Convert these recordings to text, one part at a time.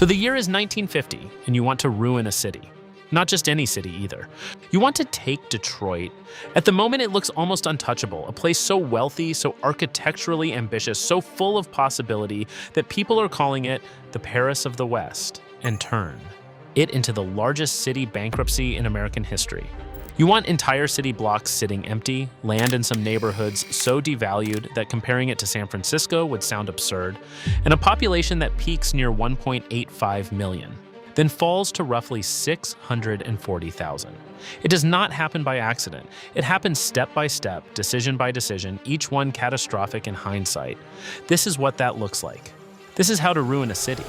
So the year is 1950, and you want to ruin a city. Not just any city either. You want to take Detroit. At the moment, it looks almost untouchable, a place so wealthy, so architecturally ambitious, so full of possibility that people are calling it the Paris of the West, and turn it into the largest city bankruptcy in American history. You want entire city blocks sitting empty, land in some neighborhoods so devalued that comparing it to San Francisco would sound absurd, and a population that peaks near 1.85 million. Then falls to roughly 640,000. It does not happen by accident. It happens step by step, decision by decision, each one catastrophic in hindsight. This is what that looks like. This is how to ruin a city.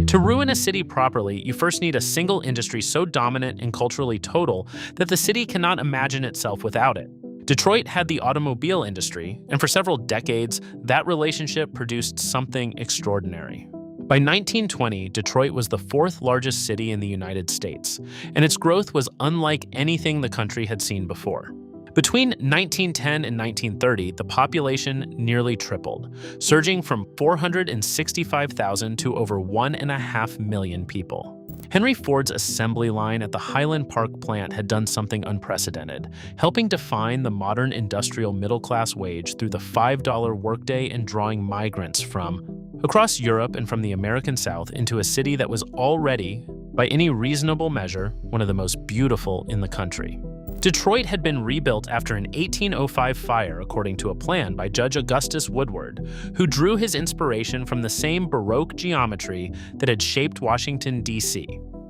To ruin a city properly, you first need a single industry so dominant and culturally total that the city cannot imagine itself without it. Detroit had the automobile industry, and for several decades, that relationship produced something extraordinary. By 1920, Detroit was the fourth largest city in the United States, and its growth was unlike anything the country had seen before. Between 1910 and 1930, the population nearly tripled, surging from 465,000 to over 1.5 million people. Henry Ford's assembly line at the Highland Park plant had done something unprecedented, helping define the modern industrial middle-class wage through the $5 workday and drawing migrants from across Europe and from the American South into a city that was already, by any reasonable measure, one of the most beautiful in the country. Detroit had been rebuilt after an 1805 fire according to a plan by Judge Augustus Woodward, who drew his inspiration from the same Baroque geometry that had shaped Washington, D.C.,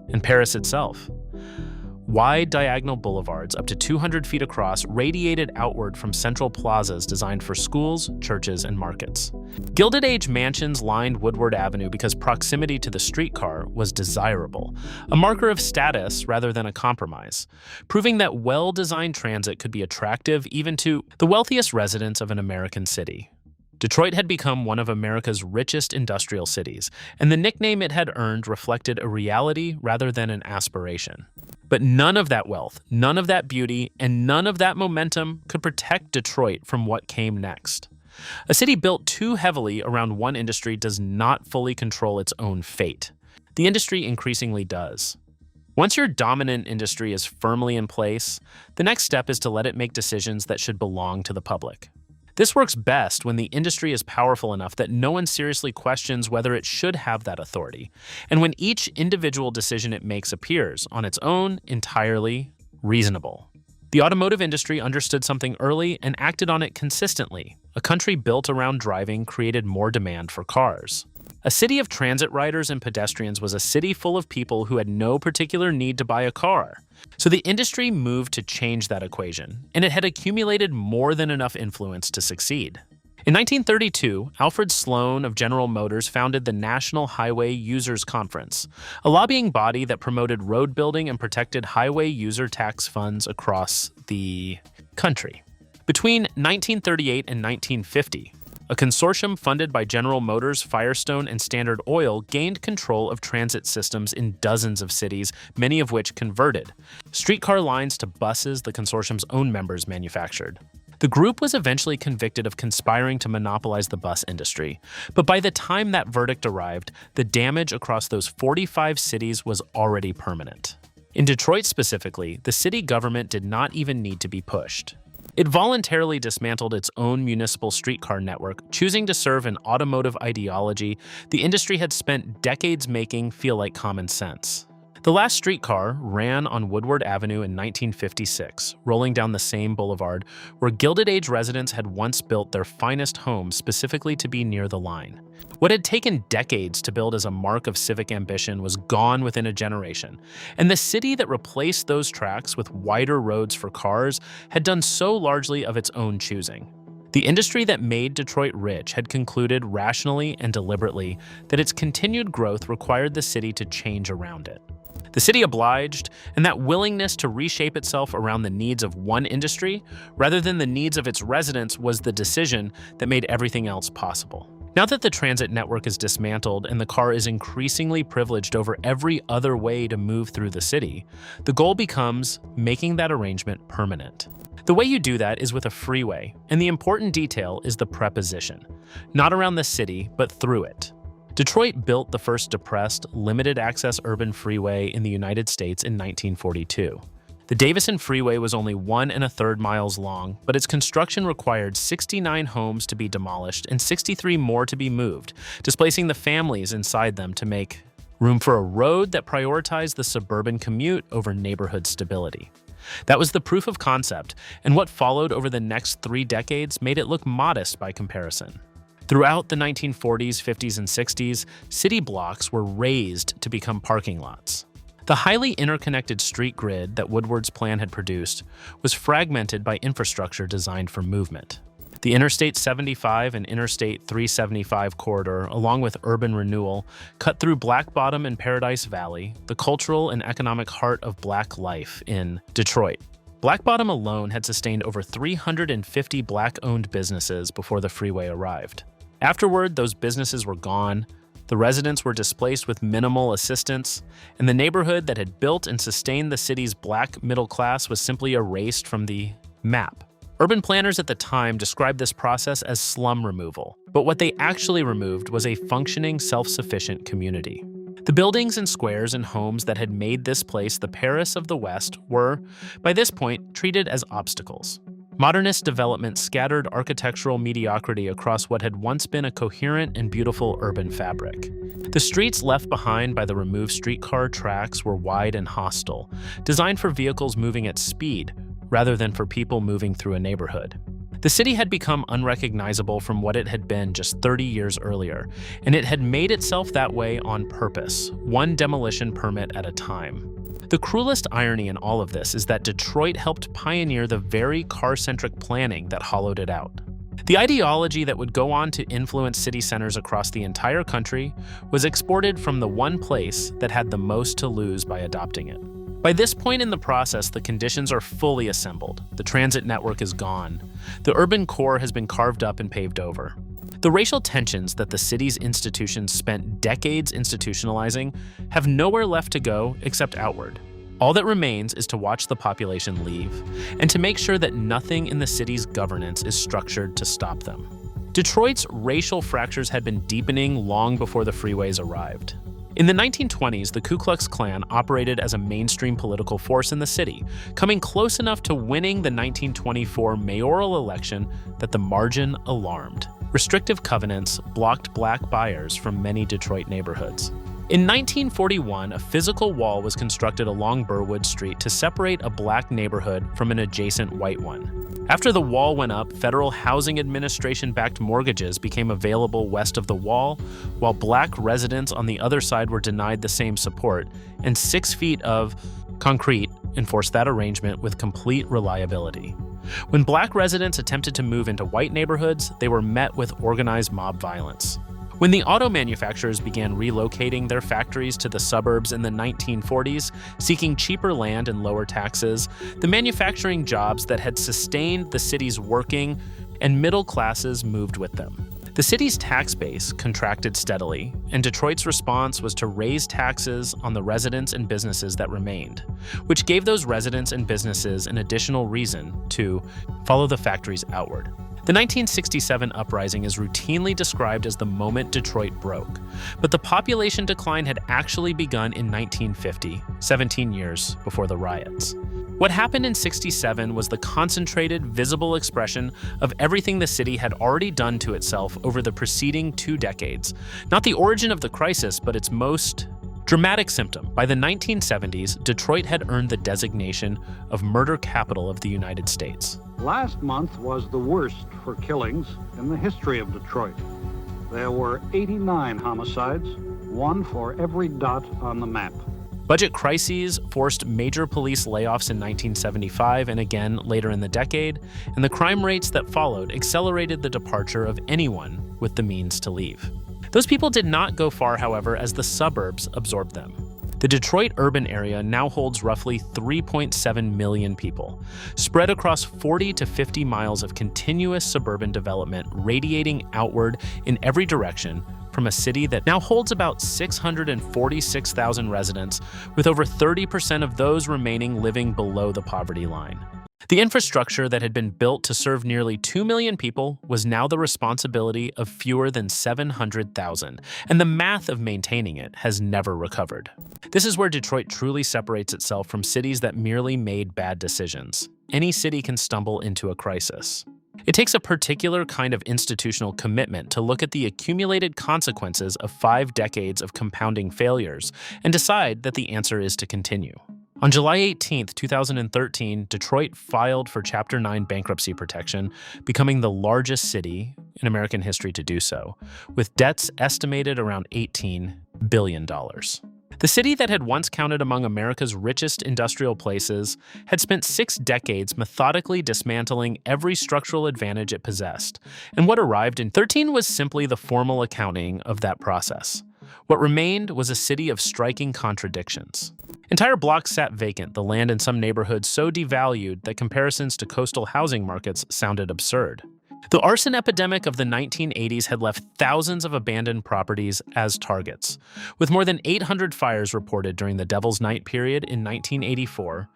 and Paris itself. Wide diagonal boulevards up to 200 feet across radiated outward from central plazas designed for schools, churches, and markets. Gilded Age mansions lined Woodward Avenue because proximity to the streetcar was desirable, a marker of status rather than a compromise, proving that well-designed transit could be attractive even to the wealthiest residents of an American city. Detroit had become one of America's richest industrial cities, and the nickname it had earned reflected a reality rather than an aspiration. But none of that wealth, none of that beauty, and none of that momentum could protect Detroit from what came next. A city built too heavily around one industry does not fully control its own fate. The industry increasingly does. Once your dominant industry is firmly in place, the next step is to let it make decisions that should belong to the public. This works best when the industry is powerful enough that no one seriously questions whether it should have that authority, and when each individual decision it makes appears, on its own, entirely reasonable. The automotive industry understood something early and acted on it consistently. A country built around driving created more demand for cars. A city of transit riders and pedestrians was a city full of people who had no particular need to buy a car. So the industry moved to change that equation, and it had accumulated more than enough influence to succeed. In 1932, Alfred Sloan of General Motors founded the National Highway Users Conference, a lobbying body that promoted road building and protected highway user tax funds across the country. Between 1938 and 1950, a consortium funded by General Motors, Firestone, and Standard Oil gained control of transit systems in dozens of cities, many of which converted streetcar lines to buses the consortium's own members manufactured. The group was eventually convicted of conspiring to monopolize the bus industry, but by the time that verdict arrived, the damage across those 45 cities was already permanent. In Detroit specifically, the city government did not even need to be pushed. It voluntarily dismantled its own municipal streetcar network, choosing to serve an automotive ideology the industry had spent decades making feel like common sense. The last streetcar ran on Woodward Avenue in 1956, rolling down the same boulevard where Gilded Age residents had once built their finest homes specifically to be near the line. What had taken decades to build as a mark of civic ambition was gone within a generation, and the city that replaced those tracks with wider roads for cars had done so largely of its own choosing. The industry that made Detroit rich had concluded rationally and deliberately that its continued growth required the city to change around it. The city obliged, and that willingness to reshape itself around the needs of one industry rather than the needs of its residents was the decision that made everything else possible. Now that the transit network is dismantled and the car is increasingly privileged over every other way to move through the city, the goal becomes making that arrangement permanent. The way you do that is with a freeway, and the important detail is the preposition. Not around the city, but through it. Detroit built the first depressed, limited-access urban freeway in the United States in 1942. The Davison Freeway was only 1 1/3 miles long, but its construction required 69 homes to be demolished and 63 more to be moved, displacing the families inside them to make room for a road that prioritized the suburban commute over neighborhood stability. That was the proof of concept, and what followed over the next 3 decades made it look modest by comparison. Throughout the 1940s, 50s, and 60s, city blocks were razed to become parking lots. The highly interconnected street grid that Woodward's plan had produced was fragmented by infrastructure designed for movement. The Interstate 75 and Interstate 375 corridor, along with urban renewal, cut through Black Bottom and Paradise Valley, the cultural and economic heart of Black life in Detroit. Black Bottom alone had sustained over 350 Black-owned businesses before the freeway arrived. Afterward, those businesses were gone, the residents were displaced with minimal assistance, and the neighborhood that had built and sustained the city's Black middle class was simply erased from the map. Urban planners at the time described this process as slum removal, but what they actually removed was a functioning, self-sufficient community. The buildings and squares and homes that had made this place the Paris of the West were, by this point, treated as obstacles. Modernist development scattered architectural mediocrity across what had once been a coherent and beautiful urban fabric. The streets left behind by the removed streetcar tracks were wide and hostile, designed for vehicles moving at speed rather than for people moving through a neighborhood. The city had become unrecognizable from what it had been just 30 years earlier, and it had made itself that way on purpose, one demolition permit at a time. The cruelest irony in all of this is that Detroit helped pioneer the very car-centric planning that hollowed it out. The ideology that would go on to influence city centers across the entire country was exported from the one place that had the most to lose by adopting it. By this point in the process, the conditions are fully assembled. The transit network is gone. The urban core has been carved up and paved over. The racial tensions that the city's institutions spent decades institutionalizing have nowhere left to go except outward. All that remains is to watch the population leave, and to make sure that nothing in the city's governance is structured to stop them. Detroit's racial fractures had been deepening long before the freeways arrived. In the 1920s, the Ku Klux Klan operated as a mainstream political force in the city, coming close enough to winning the 1924 mayoral election that the margin alarmed. Restrictive covenants blocked Black buyers from many Detroit neighborhoods. In 1941, a physical wall was constructed along Burwood Street to separate a Black neighborhood from an adjacent white one. After the wall went up, Federal Housing Administration-backed mortgages became available west of the wall, while Black residents on the other side were denied the same support, and 6 feet of concrete enforced that arrangement with complete reliability. When Black residents attempted to move into white neighborhoods, they were met with organized mob violence. When the auto manufacturers began relocating their factories to the suburbs in the 1940s, seeking cheaper land and lower taxes, the manufacturing jobs that had sustained the city's working and middle classes moved with them. The city's tax base contracted steadily, and Detroit's response was to raise taxes on the residents and businesses that remained, which gave those residents and businesses an additional reason to follow the factories outward. The 1967 uprising is routinely described as the moment Detroit broke, but the population decline had actually begun in 1950, 17 years before the riots. What happened in '67 was the concentrated, visible expression of everything the city had already done to itself over the preceding 2 decades. Not the origin of the crisis, but its most dramatic symptom. By the 1970s, Detroit had earned the designation of murder capital of the United States. Last month was the worst for killings in the history of Detroit. There were 89 homicides, 1 for every dot on the map. Budget crises forced major police layoffs in 1975 and again later in the decade, and the crime rates that followed accelerated the departure of anyone with the means to leave. Those people did not go far, however, as the suburbs absorbed them. The Detroit urban area now holds roughly 3.7 million people, spread across 40 to 50 miles of continuous suburban development radiating outward in every direction from a city that now holds about 646,000 residents, with over 30% of those remaining living below the poverty line. The infrastructure that had been built to serve nearly 2 million people was now the responsibility of fewer than 700,000, and the math of maintaining it has never recovered. This is where Detroit truly separates itself from cities that merely made bad decisions. Any city can stumble into a crisis. It takes a particular kind of institutional commitment to look at the accumulated consequences of 5 decades of compounding failures and decide that the answer is to continue. On July 18, 2013, Detroit filed for Chapter 9 bankruptcy protection, becoming the largest city in American history to do so, with debts estimated around $18 billion. The city that had once counted among America's richest industrial places had spent 6 decades methodically dismantling every structural advantage it possessed, and what arrived in 2013 was simply the formal accounting of that process. What remained was a city of striking contradictions. Entire blocks sat vacant, the land in some neighborhoods so devalued that comparisons to coastal housing markets sounded absurd. The arson epidemic of the 1980s had left thousands of abandoned properties as targets, with more than 800 fires reported during the Devil's Night period in 1984,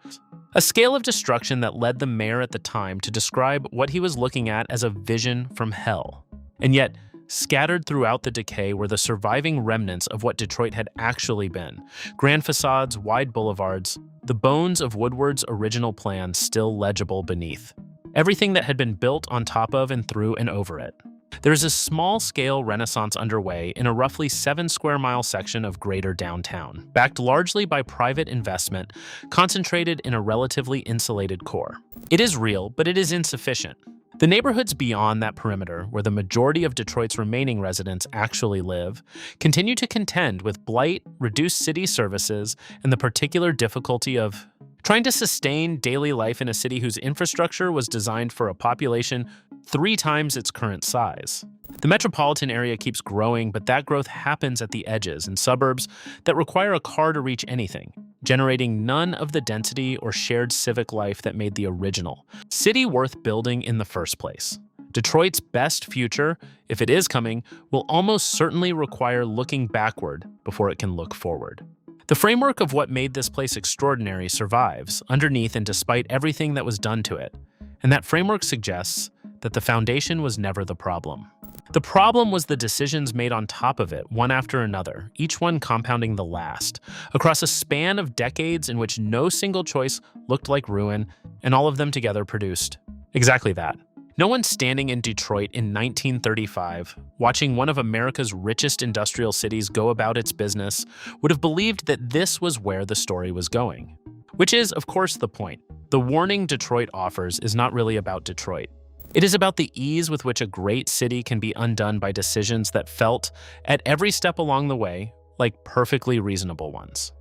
a scale of destruction that led the mayor at the time to describe what he was looking at as a vision from hell. And yet, scattered throughout the decay were the surviving remnants of what Detroit had actually been: grand facades, wide boulevards, the bones of Woodward's original plan still legible beneath. Everything that had been built on top of and through and over it. There is a small-scale renaissance underway in a roughly 7-square-mile section of greater downtown, backed largely by private investment, concentrated in a relatively insulated core. It is real, but it is insufficient. The neighborhoods beyond that perimeter, where the majority of Detroit's remaining residents actually live, continue to contend with blight, reduced city services, and the particular difficulty of trying to sustain daily life in a city whose infrastructure was designed for a population 3 times its current size. The metropolitan area keeps growing, but that growth happens at the edges in suburbs that require a car to reach anything, generating none of the density or shared civic life that made the original city worth building in the first place. Detroit's best future, if it is coming, will almost certainly require looking backward before it can look forward. The framework of what made this place extraordinary survives, underneath and despite everything that was done to it, and that framework suggests that the foundation was never the problem. The problem was the decisions made on top of it, one after another, each one compounding the last, across a span of decades in which no single choice looked like ruin, and all of them together produced exactly that. No one standing in Detroit in 1935, watching one of America's richest industrial cities go about its business, would have believed that this was where the story was going. Which is, of course, the point. The warning Detroit offers is not really about Detroit. It is about the ease with which a great city can be undone by decisions that felt, at every step along the way, like perfectly reasonable ones.